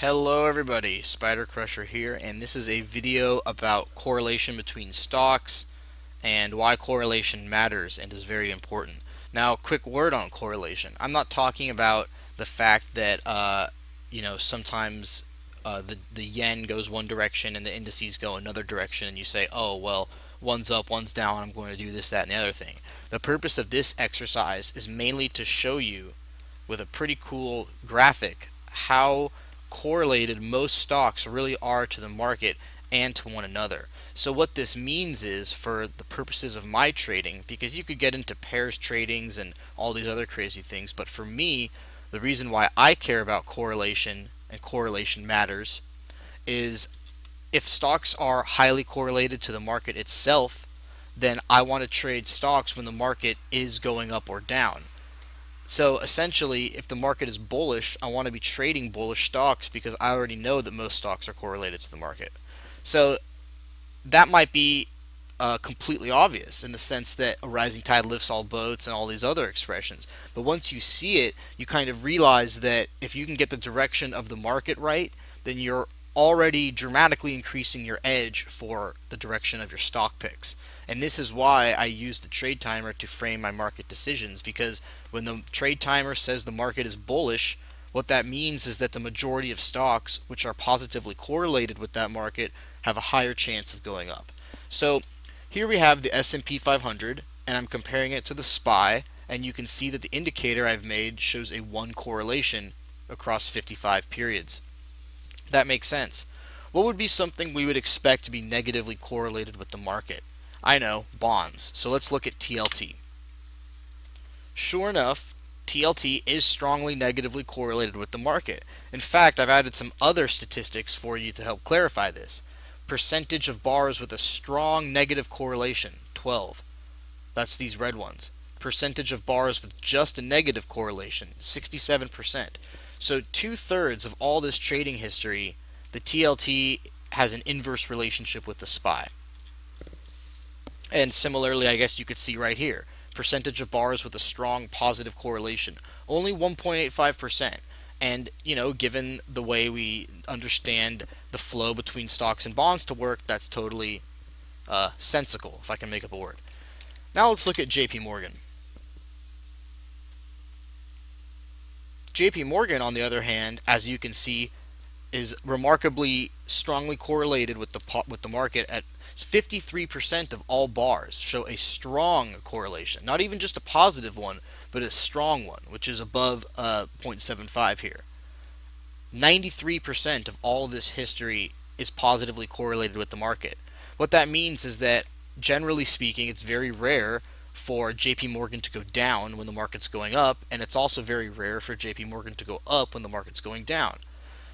Hello everybody, Spider Crusher here, and this is a video about correlation between stocks and why correlation matters and is very important. Now, quick word on correlation. I'm not talking about the fact that sometimes the yen goes one direction and the indices go another direction, and you say, oh well, one's up, one's down, I'm going to do this, that, and the other thing. The purpose of this exercise is mainly to show you with a pretty cool graphic how correlated most stocks really are to the market and to one another. So what this means is, for the purposes of my trading, because you could get into pairs tradings and all these other crazy things, but for me, the reason why I care about correlation and correlation matters is if stocks are highly correlated to the market itself, then I want to trade stocks when the market is going up or down. So essentially, if the market is bullish, I want to be trading bullish stocks because I already know that most stocks are correlated to the market. So that might be completely obvious in the sense that a rising tide lifts all boats and all these other expressions. But once you see it, you kind of realize that if you can get the direction of the market right, then you're already dramatically increasing your edge for the direction of your stock picks. And this is why I use the trade timer to frame my market decisions, because when the trade timer says the market is bullish, what that means is that the majority of stocks which are positively correlated with that market have a higher chance of going up. So here we have the S&P 500, and I'm comparing it to the SPY, and you can see that the indicator I've made shows a 1 correlation across 55 periods. That makes sense. What would be something we would expect to be negatively correlated with the market? I know, bonds. So let's look at TLT. Sure enough, TLT is strongly negatively correlated with the market. In fact, I've added some other statistics for you to help clarify this. Percentage of bars with a strong negative correlation, 12. That's these red ones. Percentage of bars with just a negative correlation, 67%. So 2/3 of all this trading history, the TLT has an inverse relationship with the SPY. And similarly, I guess you could see right here, percentage of bars with a strong positive correlation, only 1.85%. And, given the way we understand the flow between stocks and bonds to work, that's totally sensical, if I can make up a word. Now let's look at JP Morgan. JP Morgan, on the other hand, as you can see, is remarkably strongly correlated with the market. At 53% of all bars show a strong correlation, not even just a positive one, but a strong one, which is above 0.75 here. 93% of all of this history is positively correlated with the market. What that means is that, generally speaking, it's very rare for JP Morgan to go down when the market's going up, and it's also very rare for JP Morgan to go up when the market's going down.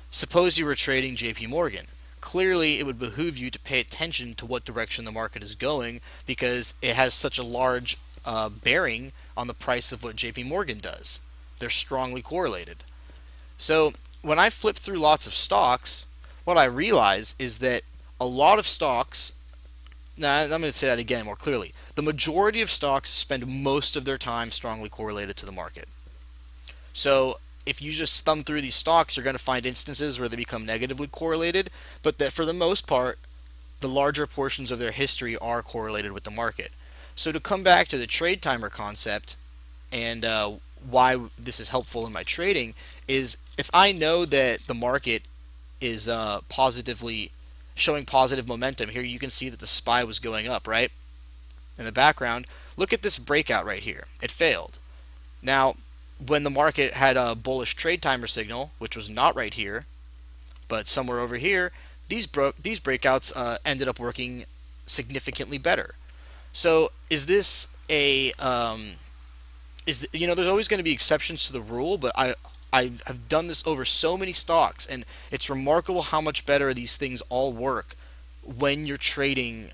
Suppose you were trading JP Morgan. Clearly, it would behoove you to pay attention to what direction the market is going, because it has such a large bearing on the price of what JP Morgan does. They're strongly correlated. So when I flip through lots of stocks, what I realize is that a lot of stocks, now I'm going to say that again more clearly, the majority of stocks spend most of their time strongly correlated to the market. So if you just thumb through these stocks, you're going to find instances where they become negatively correlated, but that for the most part, the larger portions of their history are correlated with the market. So to come back to the trade timer concept and why this is helpful in my trading is, if I know that the market is positively showing positive momentum, here you can see that the SPY was going up, right? In the background, look at this breakout right here. It failed. Now, when the market had a bullish trade timer signal, which was not right here, but somewhere over here, these breakouts ended up working significantly better. So is this a there's always going to be exceptions to the rule, but I have done this over so many stocks, and it's remarkable how much better these things all work when you're trading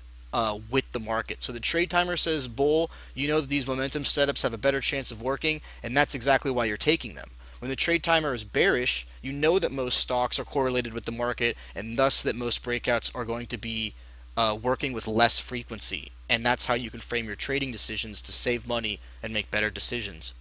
with the market. So the trade timer says bull, you know that these momentum setups have a better chance of working, and that's exactly why you're taking them. When the trade timer is bearish, you know that most stocks are correlated with the market, and thus that most breakouts are going to be working with less frequency. And that's how you can frame your trading decisions to save money and make better decisions.